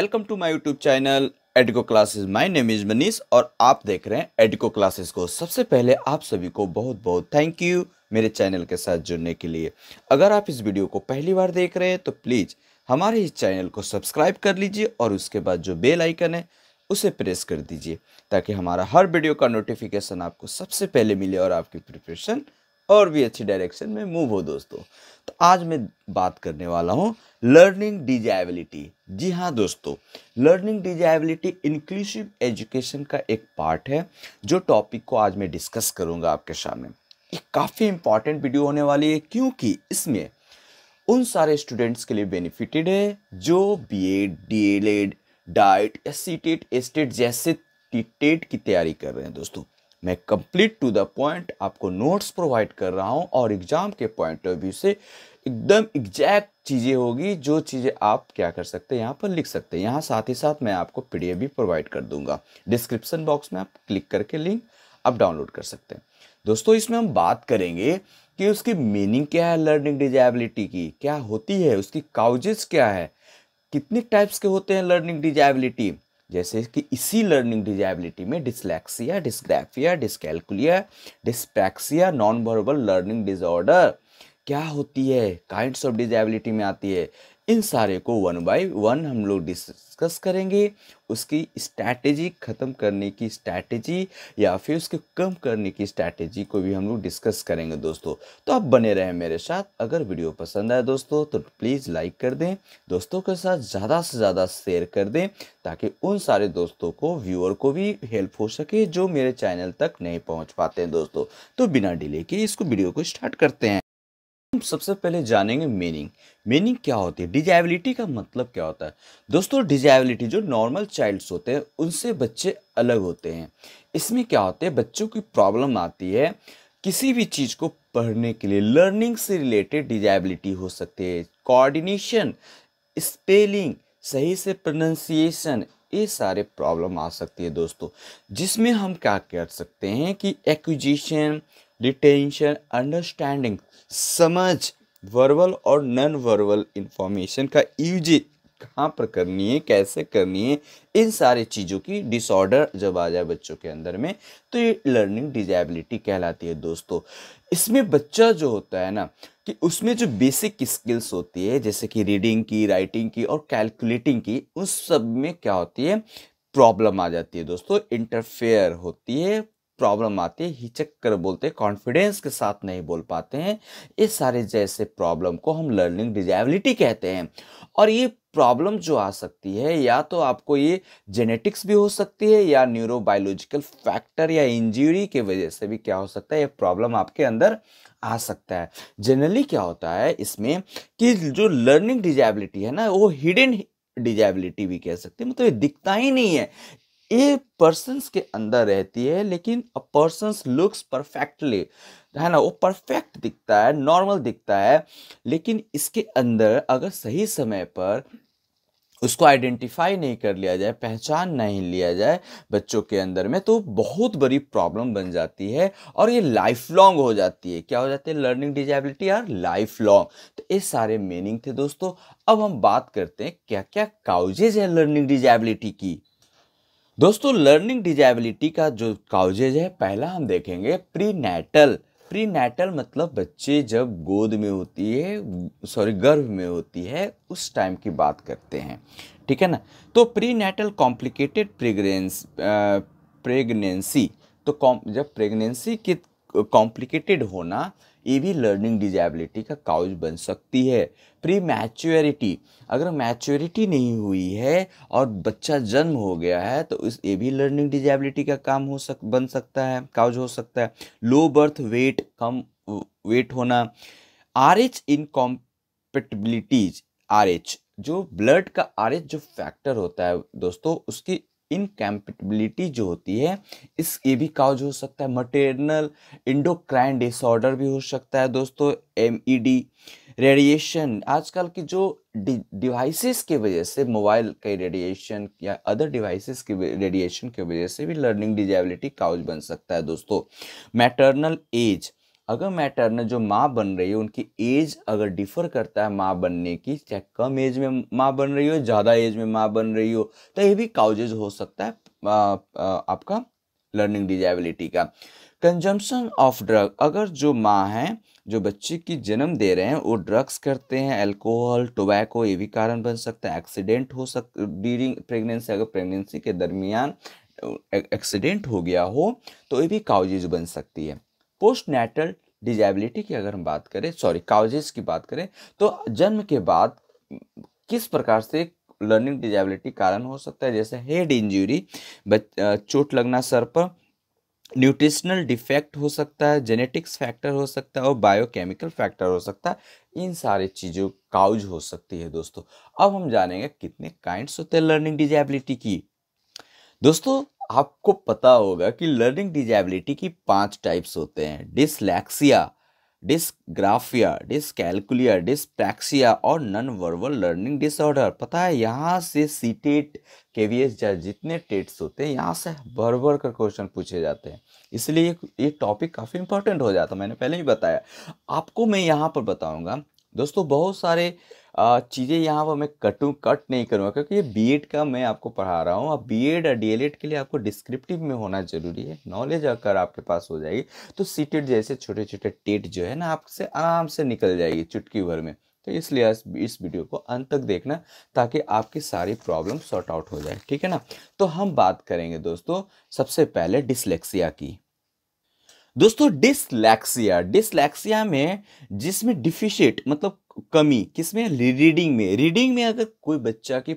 Welcome to my YouTube channel Edico classes. My name is Manish और आप देख रहे हैं एडिको क्लासेस को। सबसे पहले आप सभी को बहुत बहुत थैंक यू मेरे चैनल के साथ जुड़ने के लिए। अगर आप इस वीडियो को पहली बार देख रहे हैं तो प्लीज़ हमारे इस चैनल को सब्सक्राइब कर लीजिए और उसके बाद जो बेल आइकन है उसे प्रेस कर दीजिए ताकि हमारा हर वीडियो का नोटिफिकेशन आपको सबसे पहले मिले और आपकी प्रिपरेशन और भी अच्छी डायरेक्शन में मूव हो। दोस्तों, तो आज मैं बात करने वाला हूँ लर्निंग डिजेबिलिटी। जी हाँ दोस्तों, लर्निंग डिजेबिलिटी इंक्लूसिव एजुकेशन का एक पार्ट है जो टॉपिक को आज मैं डिस्कस करूँगा आपके सामने। ये काफ़ी इंपॉर्टेंट वीडियो होने वाली है क्योंकि इसमें उन सारे स्टूडेंट्स के लिए बेनिफिटेड है जो बीएड, डीएलएड, डाइट या सीटेट, एस्टेट जैसे टेट की तैयारी कर रहे हैं। दोस्तों, मैं कंप्लीट टू द पॉइंट आपको नोट्स प्रोवाइड कर रहा हूं और एग्जाम के पॉइंट ऑफ व्यू से एकदम एग्जैक्ट चीज़ें होगी जो चीज़ें आप क्या कर सकते हैं यहाँ पर लिख सकते हैं। यहाँ साथ ही साथ मैं आपको पीडीएफ भी प्रोवाइड कर दूंगा। डिस्क्रिप्शन बॉक्स में आप क्लिक करके लिंक आप डाउनलोड कर सकते हैं। दोस्तों, इसमें हम बात करेंगे कि उसकी मीनिंग क्या है, लर्निंग डिजेबिलिटी की क्या होती है, उसकी काउजेस क्या है, कितने टाइप्स के होते हैं लर्निंग डिजेबिलिटी। जैसे कि इसी लर्निंग डिजेबिलिटी में dyslexia, dysgraphia, dyscalculia, dyspraxia, non verbal learning disorder क्या होती है, काइंड्स ऑफ डिजेबिलिटी में आती है। इन सारे को वन बाय वन हम लोग डिस्कस करेंगे। उसकी स्ट्रैटेजी, ख़त्म करने की स्ट्रैटेजी या फिर उसके कम करने की स्ट्रैटेजी को भी हम लोग डिस्कस करेंगे। दोस्तों, तो आप बने रहें मेरे साथ। अगर वीडियो पसंद आए दोस्तों तो प्लीज़ लाइक कर दें, दोस्तों के साथ ज़्यादा से ज़्यादा शेयर कर दें ताकि उन सारे दोस्तों को, व्यूअर को भी हेल्प हो सके जो मेरे चैनल तक नहीं पहुँच पाते हैं। दोस्तों, तो बिना डिले के इसको वीडियो को स्टार्ट करते हैं। हम सबसे पहले जानेंगे मीनिंग क्या होती है, डिजेबिलिटी का मतलब क्या होता है। दोस्तों, डिजेबिलिटी जो नॉर्मल चाइल्ड्स होते हैं उनसे बच्चे अलग होते हैं। इसमें क्या होते हैं, बच्चों की प्रॉब्लम आती है किसी भी चीज़ को पढ़ने के लिए। लर्निंग से रिलेटेड डिजेबिलिटी हो सकती है, कोऑर्डिनेशन, स्पेलिंग, सही से प्रोनाउंसिएशन, ये सारे प्रॉब्लम आ सकती है। दोस्तों, जिसमें हम क्या कर सकते हैं कि एक्विजिशन, रिटेंशन, अंडरस्टैंडिंग, समझ, वर्बल और नॉन वर्बल इंफॉर्मेशन का यूज कहाँ पर करनी है, कैसे करनी है, इन सारी चीज़ों की डिसऑर्डर जब आ जाए बच्चों के अंदर में तो ये लर्निंग डिजेबिलिटी कहलाती है। दोस्तों, इसमें बच्चा जो होता है ना कि उसमें जो बेसिक स्किल्स होती है जैसे कि रीडिंग की, राइटिंग की और कैलकुलेटिंग की, उस सब में क्या होती है, प्रॉब्लम आ जाती है। दोस्तों, इंटरफेयर होती है, प्रॉब्लम आती है, हिचक कर बोलते हैं, कॉन्फिडेंस के साथ नहीं बोल पाते हैं। ये सारे जैसे प्रॉब्लम को हम लर्निंग डिजेबिलिटी कहते हैं। और ये प्रॉब्लम जो आ सकती है या तो आपको ये जेनेटिक्स भी हो सकती है या न्यूरोबायोलॉजिकल फैक्टर या इंजरी के वजह से भी क्या हो सकता है, ये प्रॉब्लम आपके अंदर आ सकता है। जनरली क्या होता है इसमें कि जो लर्निंग डिजेबिलिटी है ना वो हिडन डिजेबिलिटी भी कह सकते हैं, मतलब ये दिखता ही नहीं है, ये पर्सन्स के अंदर रहती है लेकिन अ पर्सन्स लुक्स परफेक्टली, है ना, वो परफेक्ट दिखता है, नॉर्मल दिखता है, लेकिन इसके अंदर अगर सही समय पर उसको आइडेंटिफाई नहीं कर लिया जाए, पहचान नहीं लिया जाए बच्चों के अंदर में, तो बहुत बड़ी प्रॉब्लम बन जाती है और ये लाइफ लॉन्ग हो जाती है। क्या हो जाती है, लर्निंग डिजेबिलिटी यार लाइफ लॉन्ग। तो ये सारे मीनिंग थे दोस्तों। अब हम बात करते हैं क्या क्या काउजेज है लर्निंग डिजेबिलिटी की। दोस्तों, लर्निंग डिजेबिलिटी का जो काउजेज है, पहला हम देखेंगे प्रीनैटल। प्रीनैटल मतलब बच्चे जब गोद में होती है, सॉरी गर्भ में होती है, उस टाइम की बात करते हैं, ठीक है ना। तो प्रीनैटल कॉम्प्लिकेटेड प्रेगनेंसी, तो जब प्रेगनेंसी की कॉम्प्लिकेटेड होना, ये भी लर्निंग डिजेबिलिटी का काउज बन सकती है। प्री मैच्योरिटी, अगर मैच्योरिटी नहीं हुई है और बच्चा जन्म हो गया है तो इस ये भी लर्निंग डिजेबिलिटी का काम बन सकता है, काउज हो सकता है। लो बर्थ वेट, कम वेट होना। आरएच इनकॉम्पेटिबिलिटीज, आरएच जो ब्लड का आरएच जो फैक्टर होता है दोस्तों, उसकी इनकम्पेटिबिलिटी जो होती है, इस ये भी काउज हो सकता है। मटेरियल इंडोक्राइन डिसऑर्डर भी हो सकता है दोस्तों, एमईडी। रेडिएशन, आजकल की जो डिवाइसेस के वजह से, मोबाइल के रेडिएशन या अदर डिवाइसेस के रेडिएशन की वजह से भी लर्निंग डिजेबिलिटी काउज बन सकता है दोस्तों। मैटरनल एज, अगर मैटरनल जो माँ बन रही है उनकी एज अगर डिफर करता है माँ बनने की, चाहे कम एज में माँ बन रही हो, ज़्यादा एज में माँ बन रही हो, तो ये भी काउजेज हो सकता है आपका लर्निंग डिजेबिलिटी का। कंजम्पशन ऑफ ड्रग, अगर जो माँ है जो बच्चे की जन्म दे रहे हैं वो ड्रग्स करते हैं, अल्कोहल, टोबैको, ये भी कारण बन सकता है। एक्सीडेंट हो सकता ड्यूरिंग प्रेगनेंसी, अगर प्रेगनेंसी के दरमियान एक्सीडेंट हो गया हो तो ये भी काउजेज बन सकती है। पोस्ट नेटल डिजेबिलिटी की अगर हम बात करें, सॉरी काउजेज की बात करें, तो जन्म के बाद किस प्रकार से लर्निंग डिजेबिलिटी कारण हो सकता है, जैसे हेड इंजरी, चोट लगना सर पर, न्यूट्रिशनल डिफेक्ट हो सकता है, जेनेटिक्स फैक्टर हो सकता है और बायोकेमिकल फैक्टर हो सकता है। इन सारी चीज़ों काउज हो सकती है दोस्तों। अब हम जानेंगे कितने काइंड्स होते हैं लर्निंग डिजेबिलिटी की। दोस्तों आपको पता होगा कि लर्निंग डिजेबिलिटी की 5 टाइप्स होते हैं: डिसलेक्सिया, डिसग्राफिया, डिसकैलकुलिया, डिसप्रैक्सिया और नॉन वर्बल लर्निंग डिसऑर्डर। पता है यहाँ से सीटेट, केवीएस या जितने टेट्स होते हैं यहाँ से भर भर कर क्वेश्चन पूछे जाते हैं, इसलिए ये टॉपिक काफ़ी इंपॉर्टेंट हो जाता है। मैंने पहले ही बताया आपको, मैं यहाँ पर बताऊँगा दोस्तों बहुत सारे चीज़ें यहाँ पर मैं कट नहीं करूँगा, क्योंकि ये बीएड का मैं आपको पढ़ा रहा हूँ। अब बीएड और डीएलएड के लिए आपको डिस्क्रिप्टिव में होना जरूरी है। नॉलेज अगर आपके पास हो जाएगी तो सीटेट जैसे छोटे छोटे टेट जो है ना आपसे आराम से निकल जाएगी चुटकी भर में। तो इसलिए इस वीडियो को अंत तक देखना ताकि आपकी सारी प्रॉब्लम सॉर्ट आउट हो जाए, ठीक है ना। तो हम बात करेंगे दोस्तों सबसे पहले डिसलेक्सिया की। दोस्तों डिसलेक्सिया में जिसमें डिफिशिट मतलब कमी, किसमें, रीडिंग में अगर कोई बच्चा की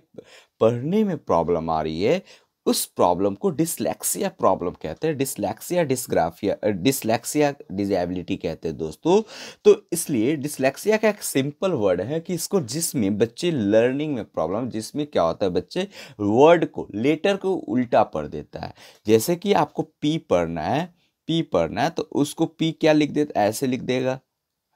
पढ़ने में प्रॉब्लम आ रही है उस प्रॉब्लम को डिसलेक्सिया प्रॉब्लम कहते हैं, डिसलेक्सिया डिसग्राफिया, डिसलेक्सिया डिजेबिलिटी कहते हैं दोस्तों। तो इसलिए डिसलेक्सिया का एक सिंपल वर्ड है कि इसको जिसमें बच्चे लर्निंग में प्रॉब्लम, जिसमें क्या होता है बच्चे वर्ड को, लेटर को उल्टा पढ़ देता है। जैसे कि आपको पी पढ़ना है तो उसको पी क्या लिख देता, ऐसे लिख देगा,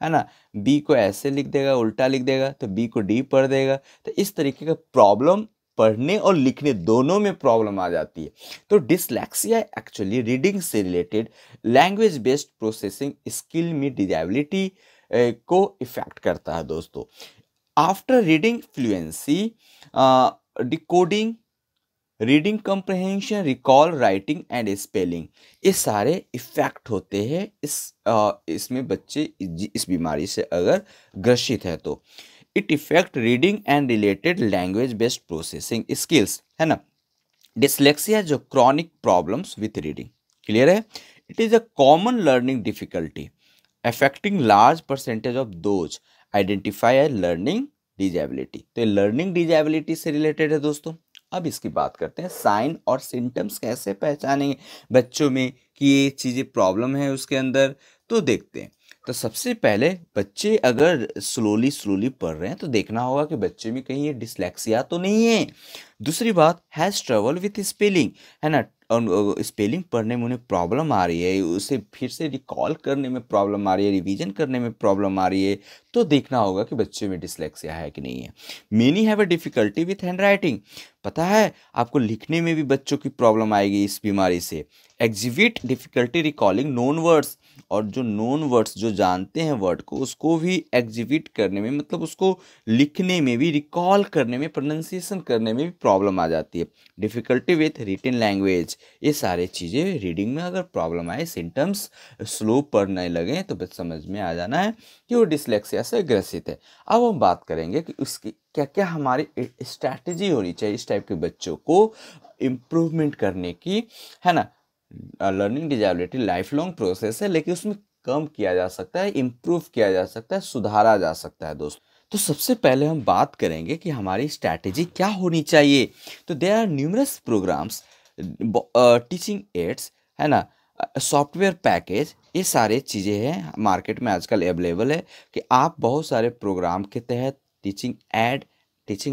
है ना। बी को ऐसे लिख देगा, उल्टा लिख देगा, तो बी को डी पढ़ देगा। तो इस तरीके का प्रॉब्लम पढ़ने और लिखने दोनों में प्रॉब्लम आ जाती है। तो डिसलेक्सिया एक्चुअली रीडिंग से related language based processing skill में डिजेबिलिटी को इफेक्ट करता है दोस्तों। After reading fluency, decoding, reading comprehension, recall, writing and spelling, ये सारे इफेक्ट होते हैं इसमें बच्चे इस बीमारी से अगर ग्रसित है तो। It effect reading and related language based processing skills, है ना। डिसलेक्सिया जो chronic problems with reading, clear है। It is a common learning difficulty affecting large percentage of those identify as learning disability. तो लर्निंग डिजेबिलिटी से related है दोस्तों। अब इसकी बात करते हैं साइन और सिम्टम्स कैसे पहचानेंगे बच्चों में कि ये चीज़ें प्रॉब्लम है उसके अंदर, तो देखते हैं। तो सबसे पहले बच्चे अगर स्लोली पढ़ रहे हैं तो देखना होगा कि बच्चे में कहीं ये डिसलेक्सिया तो नहीं है। दूसरी बात, हैज़ ट्रबल विथ स्पेलिंग, है ना, और स्पेलिंग पढ़ने में उन्हें प्रॉब्लम आ रही है, उसे फिर से रिकॉल करने में प्रॉब्लम आ रही है, रिवीजन करने में प्रॉब्लम आ रही है, तो देखना होगा कि बच्चे में डिसलेक्सिया है कि नहीं है। Many have a difficulty with hand writing, पता है आपको लिखने में भी बच्चों की प्रॉब्लम आएगी इस बीमारी से। Exhibit difficulty recalling known words, और जो नोन वर्ड्स जो जानते हैं वर्ड को उसको भी एग्जिबिट करने में, मतलब उसको लिखने में भी, रिकॉल करने में, प्रोनाउंसिएशन करने में भी प्रॉब्लम आ जाती है। डिफिकल्टी विथ रिटन लैंग्वेज, ये सारे चीज़ें रीडिंग में अगर प्रॉब्लम आए, सिम्टम्स स्लो पढ़ने लगे तो बस समझ में आ जाना है कि वो डिसलेक्सिया से ग्रसित है। अब हम बात करेंगे कि उसकी क्या क्या हमारी स्ट्रैटेजी होनी चाहिए इस टाइप के बच्चों को इम्प्रूवमेंट करने की, है ना। Learning disability life long process है, लेकिन उसमें कम किया जा सकता है, इम्प्रूव किया जा सकता है, सुधारा जा सकता है दोस्तों। तो सबसे पहले हम बात करेंगे कि हमारी स्ट्रैटेजी क्या होनी चाहिए। तो there are numerous programmes, teaching aids, है ना, सॉफ्टवेयर पैकेज, ये सारे चीज़ें हैं मार्केट में आजकल अवेलेबल है कि आप बहुत सारे प्रोग्राम के तहत टीचिंग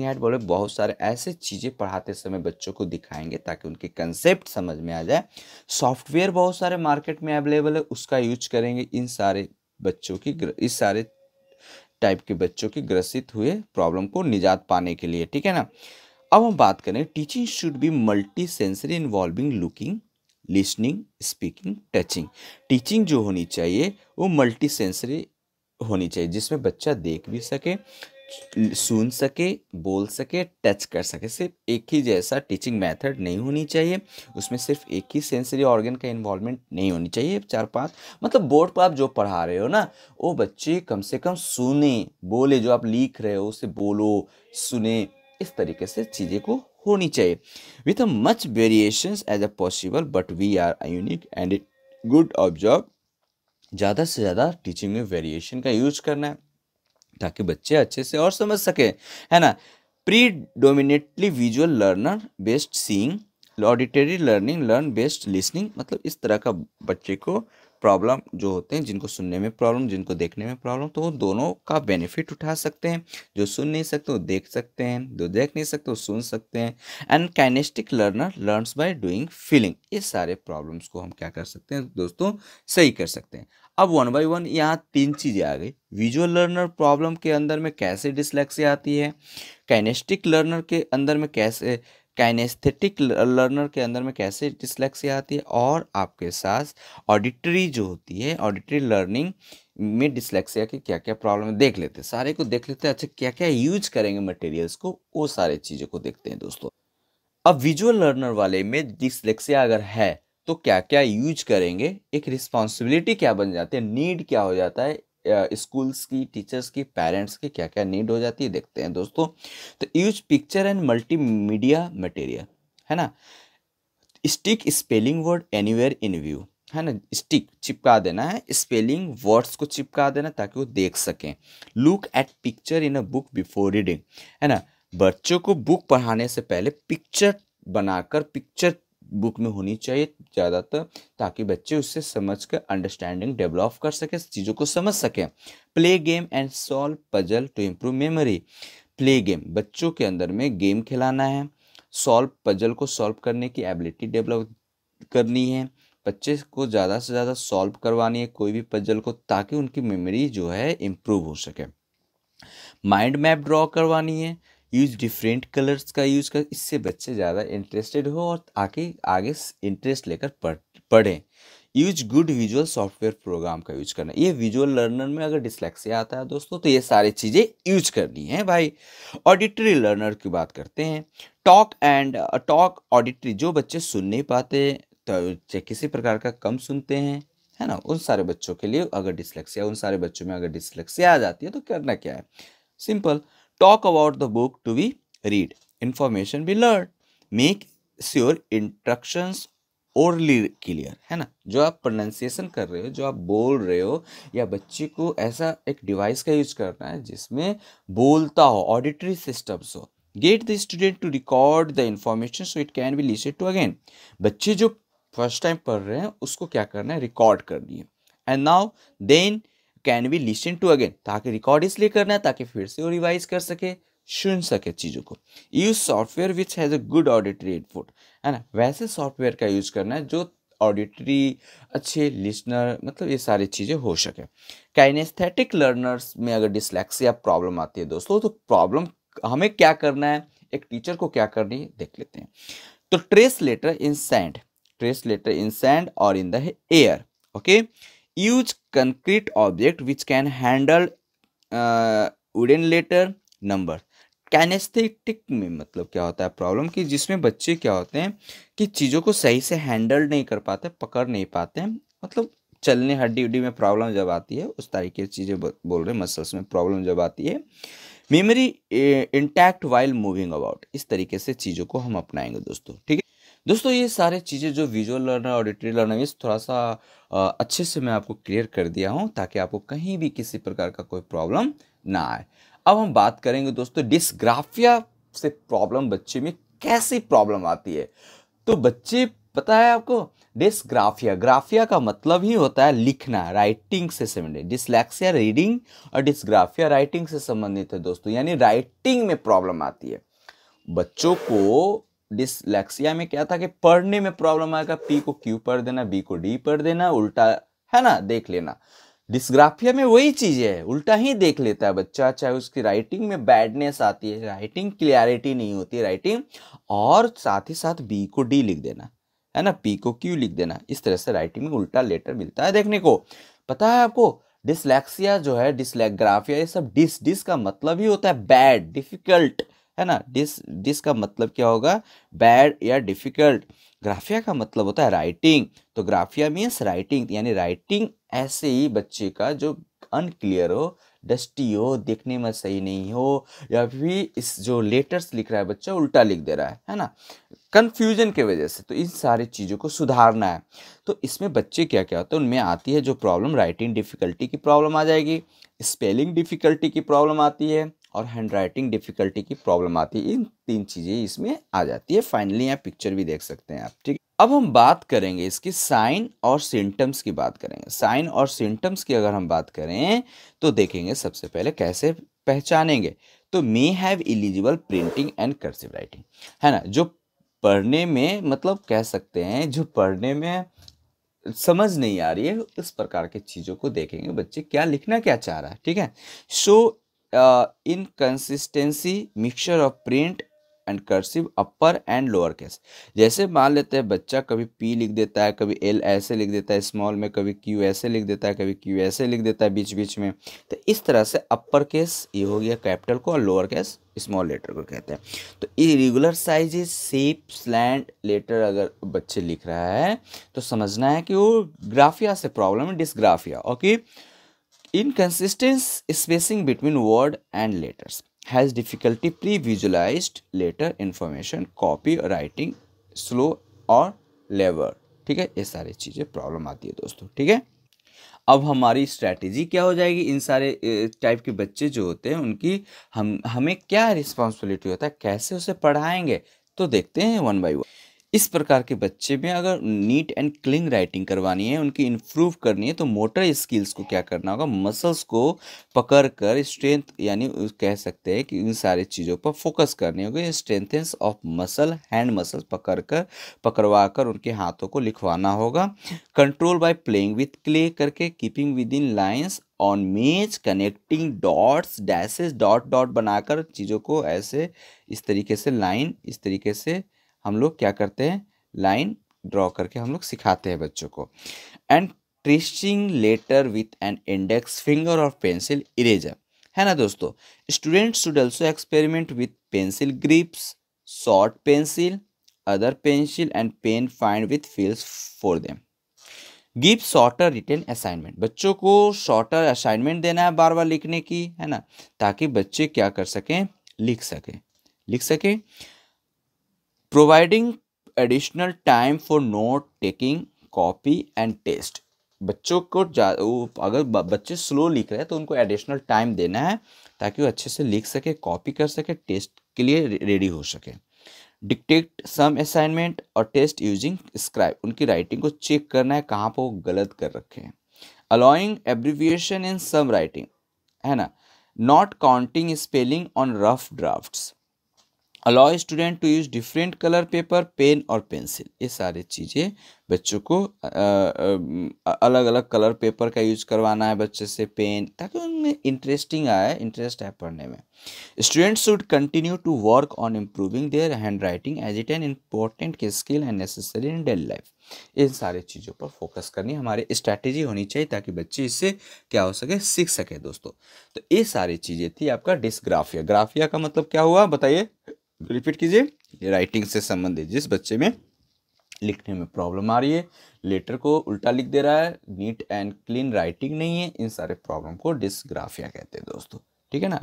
ऐड बोले बहुत सारे ऐसे चीज़ें पढ़ाते समय बच्चों को दिखाएंगे ताकि उनके कंसेप्ट समझ में आ जाए। सॉफ्टवेयर बहुत सारे मार्केट में अवेलेबल है, उसका यूज करेंगे इन सारे बच्चों की, इस सारे टाइप के बच्चों की ग्रसित हुए प्रॉब्लम को निजात पाने के लिए, ठीक है ना। अब हम बात करें teaching should be multi sensory involving looking, listening, speaking, touching. Teaching जो होनी चाहिए वो मल्टी सेंसरी होनी चाहिए, जिसमें बच्चा देख भी सके, सुन सके, बोल सके, टच कर सके। सिर्फ एक ही जैसा टीचिंग मेथड नहीं होनी चाहिए, उसमें सिर्फ एक ही सेंसरी ऑर्गन का इन्वॉल्वमेंट नहीं होनी चाहिए। 4-5 मतलब बोर्ड पर आप जो पढ़ा रहे हो ना, वो बच्चे कम से कम सुने, बोले, जो आप लिख रहे हो उसे बोलो, सुने, इस तरीके से चीज़ें को होनी चाहिए। With a much variations as a possible but we are unique and good observe. ज़्यादा से ज़्यादा टीचिंग में वेरिएशन का यूज करना है ताकि बच्चे अच्छे से और समझ सके, है ना। Predominantly visual learner based seeing, auditory learning learn based listening. मतलब इस तरह का बच्चे को प्रॉब्लम जो होते हैं, जिनको सुनने में प्रॉब्लम, जिनको देखने में प्रॉब्लम, तो वो दोनों का बेनिफिट उठा सकते हैं। जो सुन नहीं सकते वो देख सकते हैं, जो देख नहीं सकते वो सुन सकते हैं। And kinesthetic learner learns by doing feeling. ये सारे प्रॉब्लम्स को हम क्या कर सकते हैं दोस्तों, सही कर सकते हैं। अब 1 बाय 1 यहाँ 3 चीज़ें आ गई। विजुअल लर्नर प्रॉब्लम के अंदर में कैसे डिसलेक्सिया आती है, काइनेस्टिक लर्नर के अंदर में कैसे, काइनेस्थेटिक लर्नर के अंदर में कैसे डिसलेक्सिया आती है, और आपके साथ ऑडिटरी जो होती है, ऑडिटरी लर्निंग में डिसलेक्सिया की क्या क्या प्रॉब्लम है देख लेते हैं, सारे को देख लेते हैं। अच्छा, क्या क्या यूज करेंगे मटेरियल्स को, वो सारे चीज़ों को देखते हैं दोस्तों। अब विजुअल लर्नर वाले में डिसलेक्सिया अगर है तो क्या क्या यूज करेंगे, एक रिस्पॉन्सिबिलिटी क्या बन जाती है, नीड क्या हो जाता है, स्कूल्स की, टीचर्स की, पेरेंट्स की क्या क्या नीड हो जाती है, देखते हैं दोस्तों। तो use picture and multimedia material, है ना। Stick spelling word anywhere in view, है ना। स्टिक चिपका देना है, स्पेलिंग वर्ड्स को चिपका देना ताकि वो देख सकें। Look at picture in a book before reading, है ना। बच्चों को बुक पढ़ाने से पहले पिक्चर बनाकर, पिक्चर बुक में होनी चाहिए ज़्यादातर, ताकि बच्चे उससे समझ कर अंडरस्टैंडिंग डेवलप कर सके, चीज़ों को समझ सकें। Play game and solve puzzle to improve memory. Play game, बच्चों के अंदर में गेम खिलाना है, सॉल्व पजल को सॉल्व करने की एबिलिटी डेवलप करनी है, बच्चे को ज़्यादा से ज़्यादा सॉल्व करवानी है कोई भी पजल को, ताकि उनकी मेमोरी जो है इम्प्रूव हो सके। माइंड मैप ड्रॉ करवानी है, यूज डिफरेंट कलर्स का यूज कर, इससे बच्चे ज़्यादा इंटरेस्टेड हो और आगे आगे इंटरेस्ट लेकर पढ़ें। Use good visual software program का यूज करना, ये विजुअल लर्नर में अगर डिसलेक्सिया आता है दोस्तों तो ये सारी चीज़ें यूज करनी है भाई। ऑडिटरी लर्नर की बात करते हैं। टॉक ऑडिटरी, जो बच्चे सुन नहीं पाते, तो किसी प्रकार का कम सुनते हैं, है ना, उन सारे बच्चों के लिए अगर डिसलेक्सिया, उन सारे बच्चों में अगर डिसलेक्सिया आ जाती है तो करना क्या है, simple. Talk about the book to be read, information be learn, make sure instructions orally clear, है ना। जो आप प्रोनाउंसिएशन कर रहे हो, जो आप बोल रहे हो, या बच्चे को ऐसा एक डिवाइस का यूज करना है जिसमें बोलता हो, ऑडिटरी सिस्टम्स हो। Get the student to record the information so it can be listen to again. बच्चे जो फर्स्ट टाइम पढ़ रहे हैं उसको क्या करना है, रिकॉर्ड करनी है। And now then can be listen to again, ताकि रिकॉर्ड इसलिए करना है ताकि फिर से वो रिवाइज कर सके, सुन सके चीज़ों को। Use software which has a good auditory input, है ना, वैसे सॉफ्टवेयर का यूज करना है जो ऑडिटरी, अच्छे लिसनर, मतलब ये सारी चीज़ें हो सके। काइनेस्थेटिक लर्नर्स में अगर डिसलेक्सिया प्रॉब्लम आती है दोस्तों, तो प्रॉब्लम हमें क्या करना है, एक टीचर को क्या करनी है देख लेते हैं। तो trace letter in sand, trace letter in sand और in the air, okay. Use concrete object which can handle wooden letter number. Kinaesthetic में मतलब क्या होता है प्रॉब्लम, कि जिसमें बच्चे क्या होते हैं कि चीज़ों को सही से हैंडल नहीं कर पाते, पकड़ नहीं पाते हैं, मतलब चलने, हड्डी उड्डी में प्रॉब्लम जब आती है, उस तरीके की चीज़ें बोल रहे हैं, मसल्स में प्रॉब्लम जब आती है। Memory intact while moving about, इस तरीके से चीज़ों को हम अपनाएंगे दोस्तों, ठीक है दोस्तों। ये सारे चीज़ें जो विजुअल लर्नर, ऑडिटरी लर्नर, इस थोड़ा सा अच्छे से मैं आपको क्लियर कर दिया हूँ ताकि आपको कहीं भी किसी प्रकार का कोई प्रॉब्लम ना आए। अब हम बात करेंगे दोस्तों डिस्ग्राफिया से प्रॉब्लम बच्चे में कैसी प्रॉब्लम आती है। तो बच्चे, पता है आपको, डिस्ग्राफिया, ग्राफिया का मतलब ही होता है लिखना, राइटिंग से संबंधित। डिसलेक्सिया रीडिंग और डिस्ग्राफिया राइटिंग से संबंधित है दोस्तों, यानी राइटिंग में प्रॉब्लम आती है बच्चों को। डिसलेक्सिया में क्या था कि पढ़ने में प्रॉब्लम आएगा, पी को क्यू पढ़ देना, बी को डी पढ़ देना, उल्टा, है ना, देख लेना। डिस्ग्राफिया में वही चीज है, उल्टा ही देख लेता है बच्चा, चाहे उसकी राइटिंग में बैडनेस आती है, राइटिंग क्लियरिटी नहीं होती है राइटिंग, और साथ ही साथ बी को डी लिख देना, है ना, पी को क्यू लिख देना। इस तरह से राइटिंग में उल्टा लेटर मिलता है देखने को। पता है आपको डिसलेक्सिया जो है, डिसलेग्राफिया, ये सब डिस का मतलब ही होता है बैड, डिफिकल्ट, है ना। डिस का मतलब क्या होगा, बैड या डिफिकल्ट। ग्राफिया का मतलब होता है राइटिंग, तो ग्राफिया मीन्स राइटिंग, यानी राइटिंग ऐसे ही बच्चे का जो अनक्लियर हो, डस्टी हो, देखने में सही नहीं हो, या फिर इस जो लेटर्स लिख रहा है बच्चा उल्टा लिख दे रहा है ना, कंफ्यूजन के वजह से। तो इन सारी चीज़ों को सुधारना है। तो इसमें बच्चे क्या क्या होता है, उनमें आती है जो प्रॉब्लम, राइटिंग डिफिकल्टी की प्रॉब्लम आ जाएगी, स्पेलिंग डिफिकल्टी की प्रॉब्लम आती है, और हैंड राइटिंग डिफिकल्टी की प्रॉब्लम आती है। इन 3 चीज़ें इसमें आ जाती है। फाइनली यहाँ पिक्चर भी देख सकते हैं आप, ठीक है। अब हम बात करेंगे इसकी साइन और सिम्टम्स की बात करेंगे। साइन और सिम्टम्स की अगर हम बात करें तो देखेंगे सबसे पहले कैसे पहचानेंगे। तो may have eligible printing and cursive writing, है ना, जो पढ़ने में मतलब कह सकते हैं जो पढ़ने में समझ नहीं आ रही है, इस प्रकार की चीज़ों को देखेंगे बच्चे क्या लिखना क्या चाह रहा है, ठीक है। So inconsistency, mixture of print and cursive, upper and lower case. जैसे मान लेते हैं बच्चा कभी पी लिख देता है, कभी एल ऐसे लिख देता है स्मॉल में, कभी क्यू ऐसे लिख देता है, कभी क्यू ऐसे लिख देता है बीच बीच में। तो इस तरह से अपर केस ये हो गया कैपिटल को, और लोअर केस स्मॉल लेटर को कहते हैं। तो irregular sizes, shape, slant letter अगर बच्चे लिख रहा है तो समझना है कि वो ग्राफिया से प्रॉब्लम है, dysgraphia. Okay, inconsistent spacing between word and letters, has difficulty pre-visualized letter information, copy writing slow और lever, ठीक है। ये सारी चीज़ें प्रॉब्लम आती है दोस्तों, ठीक है। अब हमारी स्ट्रैटेजी क्या हो जाएगी, इन सारे टाइप के बच्चे जो होते हैं उनकी हमें क्या रिस्पॉन्सिबिलिटी होता है, कैसे उसे पढ़ाएंगे, तो देखते हैं वन बाय वन। इस प्रकार के बच्चे में अगर नीट एंड क्लीन राइटिंग करवानी है, उनकी इम्प्रूव करनी है, तो मोटर स्किल्स को क्या करना होगा, मसल्स को पकड़ कर स्ट्रेंथ, यानी कह सकते हैं कि इन सारी चीज़ों पर फोकस करनी होगी। Strengthens of muscle, hand muscles पकड़वा कर उनके हाथों को लिखवाना होगा। Control by playing with clay करके, keeping within lines on maze, connecting dots, dashes, dot dot बनाकर चीज़ों को ऐसे इस तरीके से लाइन, इस तरीके से हम लोग क्या करते हैं, लाइन ड्रॉ करके हम लोग सिखाते हैं बच्चों को। And tracing letter with an index finger और पेंसिल इरेजर, है ना दोस्तों। Students should also experiment with pencil grips, short pencil, other pencil and pen find with fills for them. Give shorter written assignment, बच्चों को shorter assignment देना है बार बार लिखने की, है ना, ताकि बच्चे क्या कर सकें, लिख सकें। Providing additional time for note taking, copy and test, बच्चों को अगर बच्चे स्लो लिख रहे हैं तो उनको एडिशनल टाइम देना है ताकि वो अच्छे से लिख सके, कॉपी कर सके, टेस्ट के लिए रेडी हो सके। डिक्टेट सम असाइनमेंट और टेस्ट यूजिंग स्क्राइब, उनकी राइटिंग को चेक करना है कहाँ पर वो गलत कर रखे हैं। Allowing abbreviation in some writing, है ना, not counting spelling on rough drafts, allow student to use different colour paper, pen और पेंसिल। ये सारी चीज़ें बच्चों को अलग अलग कलर पेपर का यूज करवाना है बच्चे से, पेन, ताकि उनमें इंटरेस्ट आए पढ़ने में। Students should continue to work on improving their handwriting as it an important skill and necessary in daily life. इन सारी चीज़ों पर फोकस करनी हमारी स्ट्रैटेजी होनी चाहिए ताकि बच्चे इससे क्या हो सके, सीख सके दोस्तों। तो ये सारी चीज़ें थी आपका डिसग्राफिया। ग्राफिया का मतलब क्या हुआ बताइए, रिपीट कीजिए। राइटिंग से संबंधित, जिस बच्चे में लिखने में प्रॉब्लम आ रही है, लेटर को उल्टा लिख दे रहा है, नीट एंड क्लीन राइटिंग नहीं है, इन सारे प्रॉब्लम को डिसग्राफिया कहते हैं दोस्तों, ठीक है ना।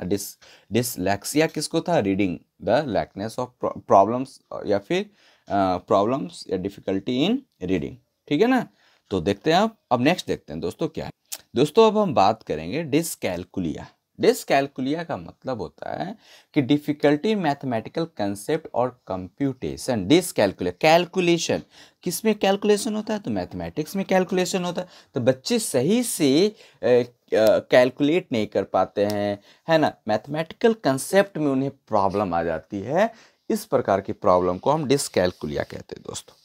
डिसलेक्सिया किसको था, रीडिंग, द लैकनेस ऑफ प्रॉब्लम्स, या फिर प्रॉब्लम्स या डिफिकल्टी इन रीडिंग, ठीक है ना। तो देखते हैं अब नेक्स्ट देखते हैं दोस्तों क्या है। दोस्तों अब हम बात करेंगे डिसकैलकुलिया। डिसकैलकुलिया का मतलब होता है कि डिफिकल्टी मैथमेटिकल कंसेप्ट और कंप्यूटेशन। डिसकैलकुलिया, कैलकुलेशन, किस में कैलकुलेशन होता है, तो मैथमेटिक्स में कैलकुलेशन होता है। तो बच्चे सही से कैलकुलेट नहीं कर पाते हैं, है ना, मैथमेटिकल कंसेप्ट में उन्हें प्रॉब्लम आ जाती है। इस प्रकार की प्रॉब्लम को हम डिसकैलकुलिया कहते हैं दोस्तों।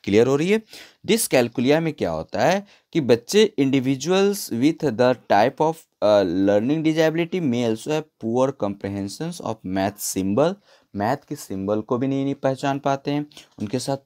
क्लियर हो रही है। डिसकैलकुलिया में क्या होता है कि बच्चे individuals with the type of learning disability may also have poor comprehensions of math symbol, math के सिंबल को भी नहीं पहचान पाते हैं, उनके साथ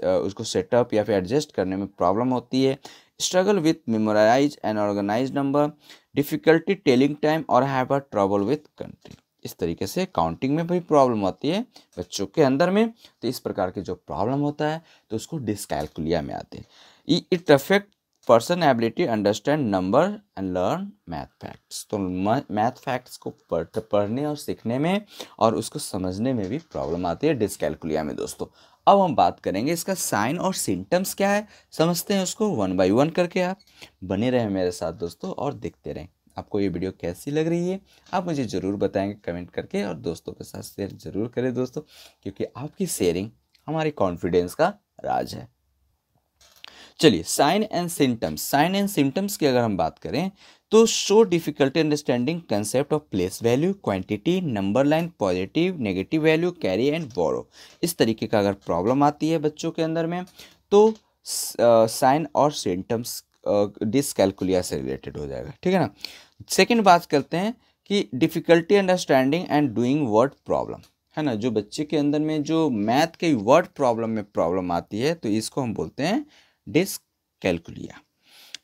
उसको सेटअप या फिर एडजस्ट करने में प्रॉब्लम होती है, struggle with memorize and organize number, difficulty telling time और have a trouble with country. इस तरीके से काउंटिंग में भी प्रॉब्लम आती है बच्चों के अंदर में। तो इस प्रकार के जो प्रॉब्लम होता है तो उसको डिसकैलकुलिया में आते हैं। It affect person ability understand number and learn math facts. तो मैथ फैक्ट्स को पढ़ने और सीखने में और उसको समझने में भी प्रॉब्लम आती है डिसकैलकुलिया में दोस्तों। अब हम बात करेंगे इसका साइन और सिम्टम्स क्या है, समझते हैं उसको 1 बाय 1 करके। आप बने रहें मेरे साथ दोस्तों और देखते रहें। आपको ये वीडियो कैसी लग रही है आप मुझे ज़रूर बताएंगे कमेंट करके, और दोस्तों के साथ शेयर ज़रूर करें दोस्तों, क्योंकि आपकी शेयरिंग हमारी कॉन्फिडेंस का राज है। चलिए sign and symptoms. Sign and symptoms की अगर हम बात करें तो show difficulty understanding concept of place value, quantity, number line, positive negative value, carry and borrow. इस तरीके का अगर प्रॉब्लम आती है बच्चों के अंदर में तो साइन और सिम्टम्स डिसकैलकुलिया से रिलेटेड हो जाएगा, ठीक है ना। सेकेंड बात करते हैं कि difficulty understanding and doing word problem, है ना। जो बच्चे के अंदर में जो मैथ के वर्ड प्रॉब्लम में प्रॉब्लम आती है तो इसको हम बोलते हैं dyscalculia.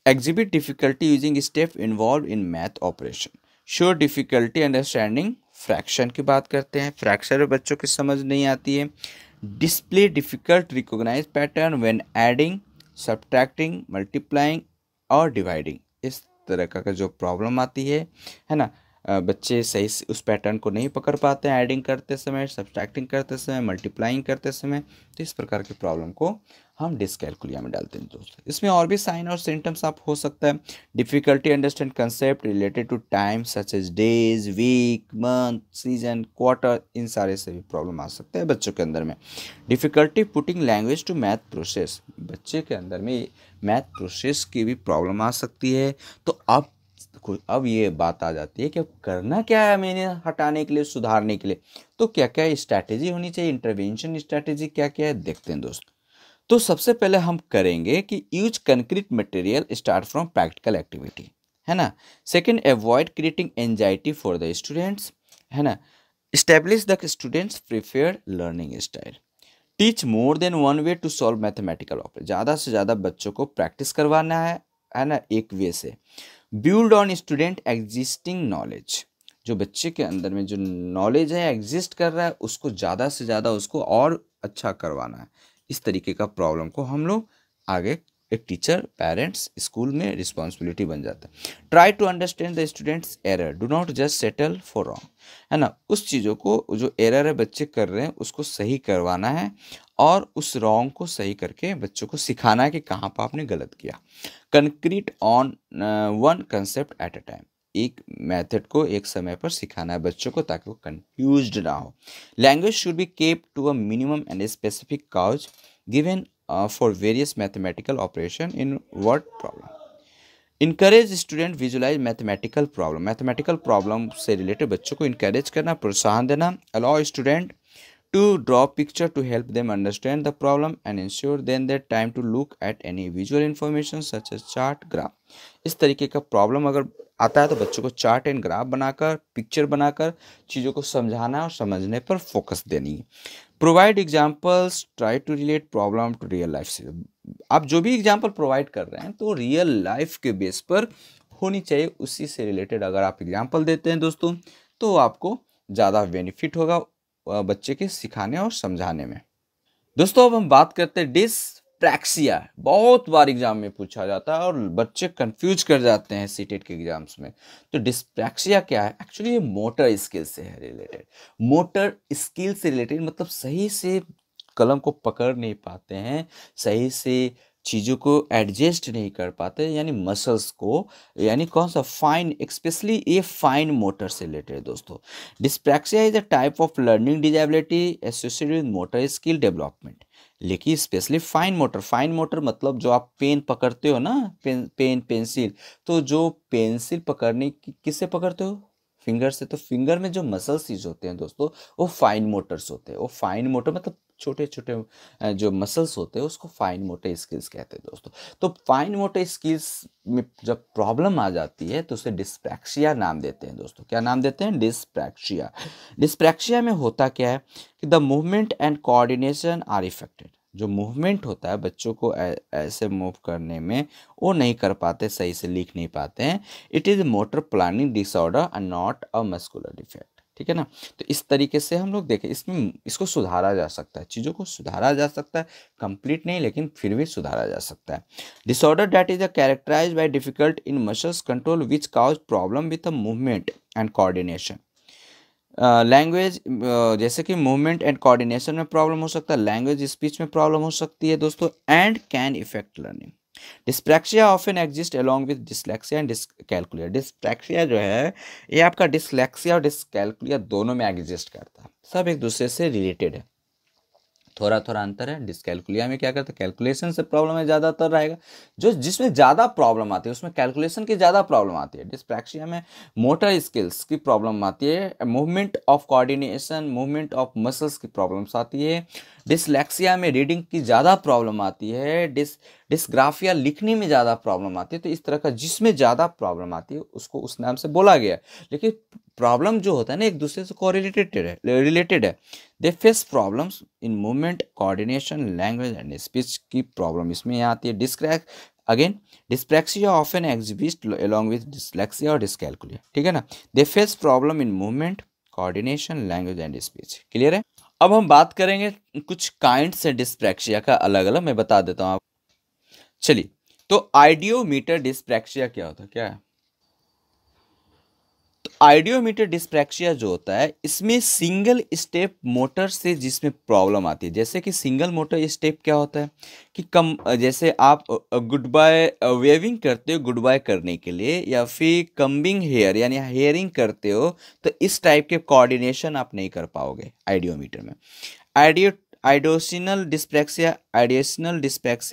Exhibit difficulty using step involve in math operation. Show difficulty understanding fraction की बात करते हैं, फ्रैक्शन में बच्चों की समझ नहीं आती है। Display difficult recognise pattern when adding, subtracting, multiplying और डिवाइडिंग। इस तरह का जो प्रॉब्लम आती है ना, बच्चे सही से उस पैटर्न को नहीं पकड़ पाते हैं एडिंग करते समय, सब्ट्रैक्टिंग करते समय, मल्टीप्लाइंग करते समय। तो इस प्रकार की प्रॉब्लम को हम डिसकैलकुलिया में डालते हैं दोस्तों। इसमें और भी साइन और सिम्टम्स आप हो सकता है। Difficulty understand concept related to time such as days, week, month, season, quarter, इन सारे से भी प्रॉब्लम आ सकता है बच्चों के अंदर में। Difficulty putting language to math process, बच्चे के अंदर में मैथ प्रोसेस की भी प्रॉब्लम आ सकती है। तो अब ये बात आ जाती है कि अब करना क्या है मैंने हटाने के लिए, सुधारने के लिए। तो क्या क्या स्ट्रैटेजी होनी चाहिए, इंटरवेंशन स्ट्रैटेजी क्या क्या है, देखते हैं दोस्तों। तो सबसे पहले हम करेंगे कि use concrete material, start from practical activity, है ना। Second, avoid creating anxiety for the students, है ना। Establish the students preferred learning style. Teach more than one way to solve mathematical operation, ज़्यादा से ज़्यादा बच्चों को प्रैक्टिस करवाना है ना, एक वे से। Build on student existing knowledge, जो बच्चे के अंदर में जो नॉलेज है एग्जिस्ट कर रहा है उसको ज़्यादा से ज़्यादा उसको और अच्छा करवाना है। इस तरीके का प्रॉब्लम को हम लोग आगे एक टीचर, पेरेंट्स, स्कूल में रिस्पॉन्सिबिलिटी बन जाता है। Try to understand the students error, do not just settle for wrong, है ना। उस चीज़ों को जो एरर है बच्चे कर रहे हैं उसको सही करवाना है और उस रॉन्ग को सही करके बच्चों को सिखाना है कि कहाँ पर आपने गलत किया। Concrete on one concept at a time, एक मेथड को एक समय पर सिखाना है बच्चों को ताकि वो कंफ्यूज्ड ना हो। Language should be kept to a minimum and specific cause given for various mathematical operation in word problem. Encourage student visualise mathematical problem, mathematical problem से रिलेटेड बच्चों को इनकरेज करना, प्रोत्साहन देना। Allow student to draw picture to help them understand the problem and ensure then their time to look at any visual information such as chart, graph। इस तरीके का problem अगर आता है तो बच्चों को चार्ट एंड ग्राफ बनाकर, पिक्चर बनाकर चीज़ों को समझाना और समझने पर फोकस देनी है। Provide examples, try to relate problem to real life से, आप जो भी एग्जाम्पल प्रोवाइड कर रहे हैं तो रियल लाइफ के बेस पर होनी चाहिए, उसी से रिलेटेड अगर आप एग्जाम्पल देते हैं दोस्तों तो आपको ज़्यादा बेनिफिट होगा बच्चे के सिखाने और समझाने में। दोस्तों अब हम बात करते हैं डिस्प्रैक्सिया, बहुत बार एग्जाम में पूछा जाता है और बच्चे कंफ्यूज कर जाते हैं सीटेट के एग्जाम्स में। तो डिस्प्रैक्सिया क्या है, एक्चुअली ये मोटर स्किल से है रिलेटेड, मोटर स्किल से रिलेटेड, मतलब सही से कलम को पकड़ नहीं पाते हैं, सही से चीज़ों को एडजस्ट नहीं कर पाते, यानी मसल्स को, यानी कौन सा फाइन, स्पेशली ये फाइन मोटर से रिलेटेड है दोस्तों। Dyspraxia is a type of learning disability associated with motor skill development. लेकिन स्पेशली फाइन मोटर मतलब जो आप पेन पकड़ते हो ना, पेन पेंसिल, तो जो पेंसिल पकड़ने की किससे पकड़ते हो, फिंगर से, तो फिंगर में जो मसल्स यूज होते हैं दोस्तों वो फाइन मोटर्स होते हैं। वो फाइन मोटर मतलब छोटे छोटे जो मसल्स होते हैं उसको फाइन मोटर स्किल्स कहते हैं दोस्तों। तो फाइन मोटर स्किल्स में जब प्रॉब्लम आ जाती है तो उसे डिस्प्रैक्सिया नाम देते हैं दोस्तों। क्या नाम देते हैं? डिस्प्रैक्सिया। डिस्प्रैक्सिया में होता क्या है कि the movement and coordination are affected. जो मूवमेंट होता है बच्चों को ऐसे मूव करने में वो नहीं कर पाते, सही से लिख नहीं पाते हैं। It is motor planning disorder and not a muscular defect. ठीक है ना। तो इस तरीके से हम लोग देखें, इसमें इसको सुधारा जा सकता है, चीज़ों को सुधारा जा सकता है, कंप्लीट नहीं लेकिन फिर भी सुधारा जा सकता है। Disorder that is a characterise by difficult in muscles control which cause problem with the movement and coordination. Language जैसे कि मूवमेंट एंड कोऑर्डिनेशन में प्रॉब्लम हो सकता है, लैंग्वेज स्पीच में प्रॉब्लम हो सकती है दोस्तों, and can effect learning. Dyspraxia often exist along with dyslexia and dyscalculia. Dyspraxia जो है ये आपका डिसलेक्सिया और डिसकैल्कुलिया दोनों में एग्जिस्ट करता है, सब एक दूसरे से रिलेटेड है। थोड़ा थोड़ा अंतर है। डिसकैल्कुलिया में क्या करते हैं, कैलकुलेशन से प्रॉब्लम है ज़्यादातर रहेगा, जो जिसमें ज़्यादा प्रॉब्लम आती है उसमें कैलकुलेशन की ज़्यादा प्रॉब्लम आती है। डिस्प्रैक्सिया में मोटर स्किल्स की प्रॉब्लम आती है, movement of coordination, movement of muscles की प्रॉब्लम्स आती है। डिसलेक्सिया में रीडिंग की ज़्यादा प्रॉब्लम आती है। डिस्ग्राफिया लिखने में ज़्यादा प्रॉब्लम आती है। तो इस तरह का जिसमें ज़्यादा प्रॉब्लम आती है उसको उस नाम से बोला गया है। लेकिन प्रॉब्लम जो होता है ना एक दूसरे से रिलेटेड है। They face problems in movement, coordination, language and speech की प्रॉब्लम इसमें यहाँ आती है। Again dyspraxia often exist along with dyslexia और डिस्कैल्कुलिया। ठीक है ना। They face problem in movement, coordination, language and speech. Clear है। अब हम बात करेंगे कुछ काइंड्स है डिस्प्रैक्सिया का, अलग अलग मैं बता देता हूँ आप। चलिए, तो आइडियोमीटर डिस्प्रैक्सिया क्या होता है, क्या है? तो आइडियोमीटर डिस्प्रैक्सिया जो होता है इसमें सिंगल स्टेप मोटर से जिसमें प्रॉब्लम आती है। जैसे कि सिंगल मोटर स्टेप क्या होता है कि जैसे आप गुड बाय वेविंग करते हो गुड बाय करने के लिए, या फिर कम्बिंग हेयर यानी हेयरिंग करते हो, तो इस टाइप के कोऑर्डिनेशन आप नहीं कर पाओगे आइडियोमीटर में। आइडियो आइडियोशनल डिस्प्रैक्सिया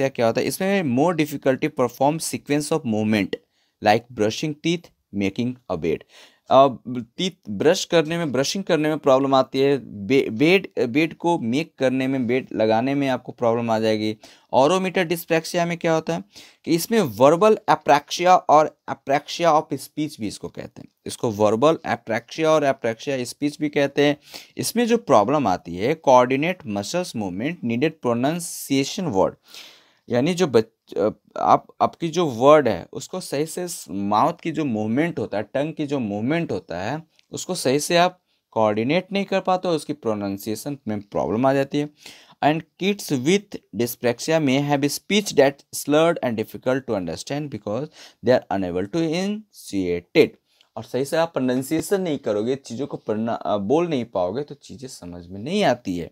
क्या होता है, इसमें more difficulty perform sequence of movement like brushing teeth, making a bed. Teeth brushing करने में प्रॉब्लम आती है। बेड को मेक करने में, बेड लगाने में आपको प्रॉब्लम आ जाएगी। ऑरोमीटर डिस्प्रैक्सिया में क्या होता है कि इसमें वर्बल एप्रैक्सिया और एप्रैक्सिया ऑफ स्पीच भी इसको कहते हैं। इसको वर्बल एप्रैक्सिया और एप्रैक्सिया स्पीच भी कहते हैं। इसमें जो प्रॉब्लम आती है coordinate muscles movement needed pronunciation word, यानी जो आप आपकी जो वर्ड है उसको सही से, माउथ की जो मूवमेंट होता है, टंग की जो मूवमेंट होता है उसको सही से आप कोऑर्डिनेट नहीं कर पाते हो, उसकी प्रोनाउंसिएशन में प्रॉब्लम आ जाती है। एंड किड्स विथ डिस्प्रैक्सिया में have speech that slurred and difficult to understand because they are unable to initiate it. और सही से आप प्रोनाउंसिएशन नहीं करोगे, चीज़ों को बोल नहीं पाओगे तो चीज़ें समझ में नहीं आती है।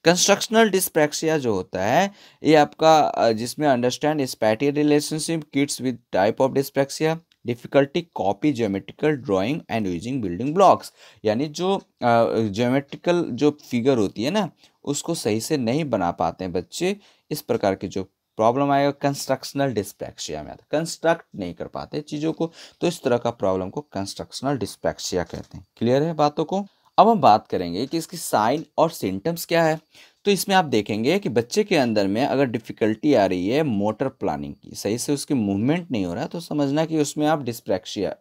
कंस्ट्रक्शनल डिस्प्रैक्सिया जो होता है ये आपका जिसमें understand spatial relationship, kids with type of dyspraxia, difficulty copy geometrical drawing and using building blocks, यानी जो ज्योमेट्रिकल जो फिगर होती है ना उसको सही से नहीं बना पाते हैं बच्चे। इस प्रकार की जो प्रॉब्लम आएगा कंस्ट्रक्शनल डिस्प्रैक्सिया में आता है, कंस्ट्रक्ट नहीं कर पाते चीज़ों को, तो इस तरह का प्रॉब्लम को कंस्ट्रक्शनल डिस्प्रैक्सिया कहते हैं। क्लियर है बातों को। अब हम बात करेंगे कि इसकी साइन और सिम्टम्स क्या है। तो इसमें आप देखेंगे कि बच्चे के अंदर में अगर डिफ़िकल्टी आ रही है मोटर प्लानिंग की, सही से उसकी मूवमेंट नहीं हो रहा है, तो समझना कि उसमें आप डिस्प्रैक्सिया,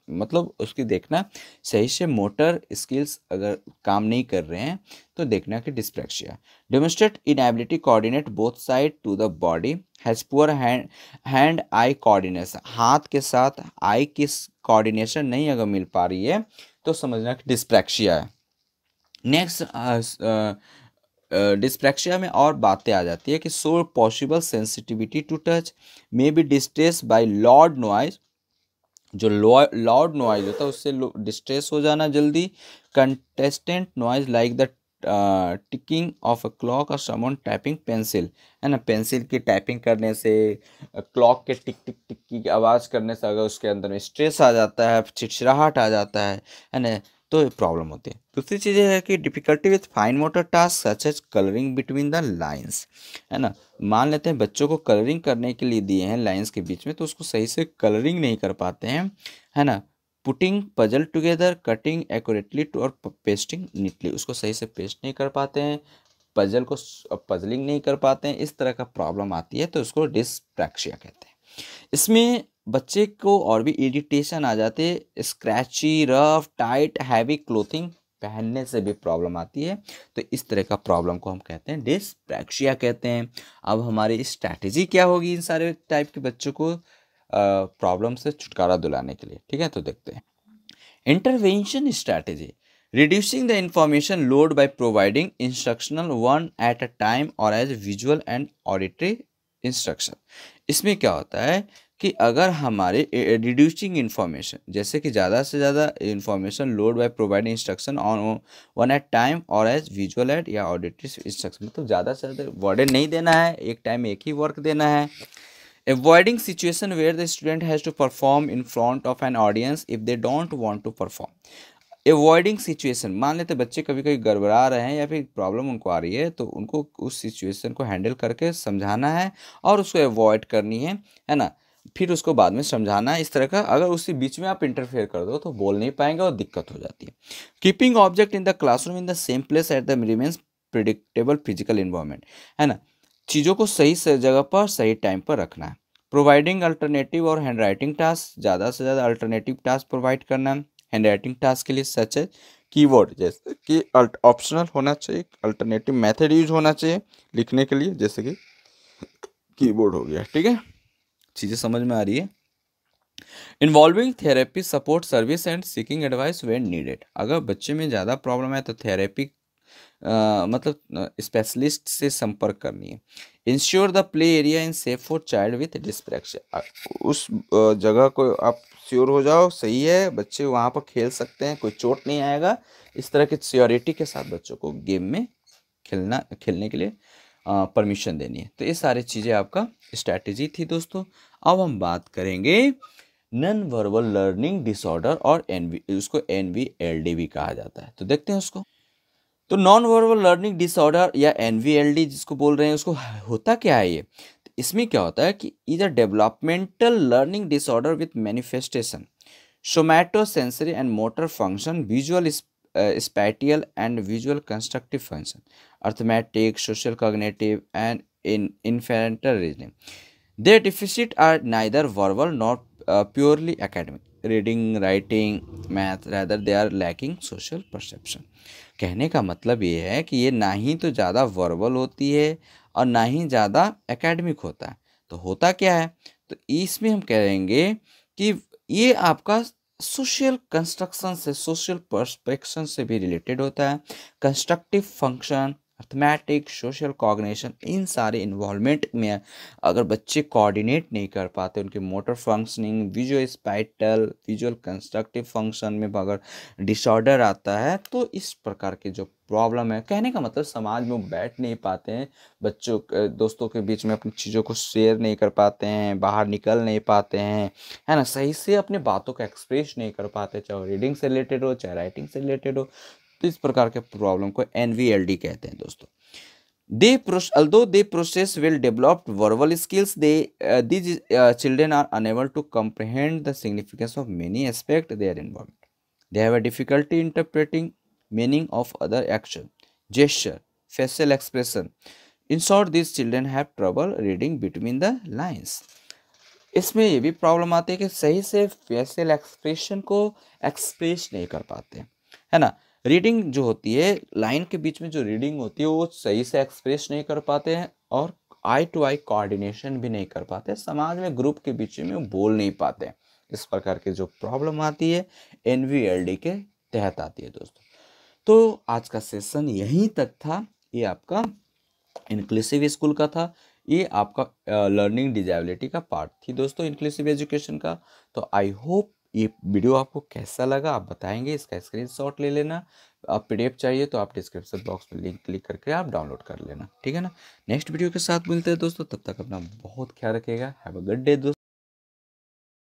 मतलब उसकी देखना सही से मोटर स्किल्स अगर काम नहीं कर रहे हैं तो देखना कि dyspraxia. Demonstrate inability coordinate both side to the body, has poor hand eye coordination, हाथ के साथ आई की कोऑर्डिनेशन नहीं अगर मिल पा रही है तो समझना कि डिस्प्रैक्सिया है। नेक्स्ट डिस्प्रैक्सिया में और बातें आ जाती है कि so possible sensitivity to touch, may be distress by loud noise, जो लाउड नॉइज होता है उससे डिस्ट्रेस हो जाना जल्दी। Constant noise like the ticking of a clock और समवन टैपिंग पेंसिल, है ना, पेंसिल की टैपिंग करने से, क्लॉक के टिक टिक टिक की आवाज़ करने से अगर उसके अंदर में स्ट्रेस आ जाता है, चिड़चिड़ाहट आ जाता है ना, तो प्रॉब्लम होती है। दूसरी चीज़ है कि difficulty with fine motor task such as colouring between the lines, है ना। मान लेते हैं बच्चों को कलरिंग करने के लिए दिए हैं लाइंस के बीच में, तो उसको सही से कलरिंग नहीं कर पाते हैं, है ना। Putting puzzle together, cutting accurately to और पेस्टिंग नीटली, उसको सही से पेस्ट नहीं कर पाते हैं, पजल को पजलिंग नहीं कर पाते हैं, इस तरह का प्रॉब्लम आती है तो उसको डिस्प्रैक्सिया कहते हैं। इसमें बच्चे को और भी इरिटेशन आ जाते हैं, scratchy, rough, tight, heavy clothing पहनने से भी प्रॉब्लम आती है, तो इस तरह का प्रॉब्लम को हम कहते हैं डिस्प्रैक्सिया कहते हैं। अब हमारी स्ट्रैटेजी क्या होगी इन सारे टाइप के बच्चों को प्रॉब्लम से छुटकारा दिलाने के लिए, ठीक है, तो देखते हैं। Intervention strategy, reducing the information load by providing instructional one at a time or as visual and auditory instruction। इसमें क्या होता है कि अगर हमारे रिड्यूसिंग इन्फॉर्मेशन, जैसे कि ज़्यादा से ज़्यादा information load by providing instruction on one at time और एज विजुअल एड या ऑडिटरी इंस्ट्रक्शन, मतलब ज़्यादा से ज़्यादा वर्डन नहीं देना है, एक टाइम में एक ही वर्क देना है। Avoiding situation where the student has to perform in front of an audience if they don't want to perform। Avoiding situation, मान लेते बच्चे कभी कभी गड़बड़ा रहे हैं या फिर प्रॉब्लम उनको आ रही है, तो उनको उस सिचुएशन को हैंडल करके समझाना है और उसको एवॉइड करनी है ना, फिर उसको बाद में समझाना है। इस तरह का अगर उसी बीच में आप इंटरफेयर कर दो तो बोल नहीं पाएंगे और दिक्कत हो जाती है। Keeping object in the classroom in the same place at the remains predictable physical environment, है ना, चीज़ों को सही जगह पर सही टाइम पर रखना है। प्रोवाइडिंग अल्टरनेटिव और हैंड राइटिंग टास्क, ज़्यादा से ज़्यादा अल्टरनेटिव टास्क प्रोवाइड करना है हैंड राइटिंग टास्क के लिए, सच है कीवर्ड, जैसे कि ऑप्शनल होना चाहिए, अल्टरनेटिव मेथड यूज होना चाहिए लिखने के लिए, जैसे कि कीबोर्ड हो गया, ठीक है, चीज़ें समझ में आ रही है। Involving therapy support service and seeking advice when needed, अगर बच्चे में ज़्यादा प्रॉब्लम है तो थेरेपी मतलब स्पेशलिस्ट से संपर्क करनी है। Ensure the play area in safe for child with distraction, उस जगह को आप श्योर हो जाओ सही है, बच्चे वहाँ पर खेल सकते हैं, कोई चोट नहीं आएगा, इस तरह की श्योरिटी के साथ बच्चों को गेम में खेलने के लिए परमिशन देनी है। तो ये सारी चीज़ें आपका स्ट्रैटेजी थी दोस्तों। अब हम बात करेंगे नॉन वर्बल लर्निंग डिसऑर्डर और उसको NVLD भी कहा जाता है, तो देखते हैं उसको। तो नॉन वर्बल लर्निंग डिसऑर्डर या NVLD जिसको बोल रहे हैं, उसको होता क्या है ये, तो इसमें क्या होता है कि is a developmental learning disorder with manifestation somato sensory and motor function, visual spatial and visual constructive function, arithmetic, social cognitive and inferential reasoning. Their deficits are neither verbal nor purely academic, reading, writing, math, rather they are lacking social perception। कहने का मतलब ये है कि ये ना ही तो ज़्यादा वर्बल होती है और ना ही ज़्यादा एकेडमिक होता है, तो होता क्या है, तो इसमें हम कहेंगे कि ये आपका सोशल कंस्ट्रक्शन से, सोशल पर्सपेक्शन से भी रिलेटेड होता है। Constructive function, arithmetic, social cognition, इन सारे इन्वॉल्वमेंट में अगर बच्चे कोऑर्डिनेट नहीं कर पाते, उनके motor functioning, visual spatial, visual constructive function में अगर डिसऑर्डर आता है, तो इस प्रकार के जो प्रॉब्लम है, कहने का मतलब समाज में वो बैठ नहीं पाते हैं, बच्चों दोस्तों के बीच में अपनी चीज़ों को शेयर नहीं कर पाते हैं, बाहर निकल नहीं पाते हैं, है ना, सही से अपने बातों को एक्सप्रेस नहीं कर पाते, चाहे रीडिंग से रिलेटेड हो चाहे राइटिंग से रिलेटेड हो, तो इस प्रकार के प्रॉब्लम को NVLD कहते हैं दोस्तों। Although they possess well-developed verbal skills, these children are unable to comprehend the significance of many aspects of their environment. They have a difficulty interpreting meaning of other action, gesture, facial expression. In short, these children have trouble reading between the lines। इसमें ये भी problem आती है कि सही से facial expression को express नहीं कर पाते, है ना, रीडिंग जो होती है, लाइन के बीच में जो रीडिंग होती है वो सही से एक्सप्रेस नहीं कर पाते हैं, और आई टू आई कोऑर्डिनेशन भी नहीं कर पाते, समाज में ग्रुप के बीच में बोल नहीं पाते। इस प्रकार की जो प्रॉब्लम आती है NVLD के तहत आती है दोस्तों। तो आज का सेशन यहीं तक था, ये आपका इंक्लूसिव स्कूल का था, ये आपका लर्निंग डिजेबिलिटी का पार्ट थी दोस्तों इंक्लूसिव एजुकेशन का। तो आई होप ये वीडियो आपको कैसा लगा आप बताएंगे, इसका स्क्रीनशॉट ले लेना, आप PDF चाहिए तो आप डिस्क्रिप्शन बॉक्स में लिंक क्लिक करके आप डाउनलोड कर लेना, ठीक है ना। नेक्स्ट वीडियो के साथ मिलते हैं दोस्तों, तब तक अपना बहुत ख्याल रखिएगा। हैव अ गुड डे दोस्तों।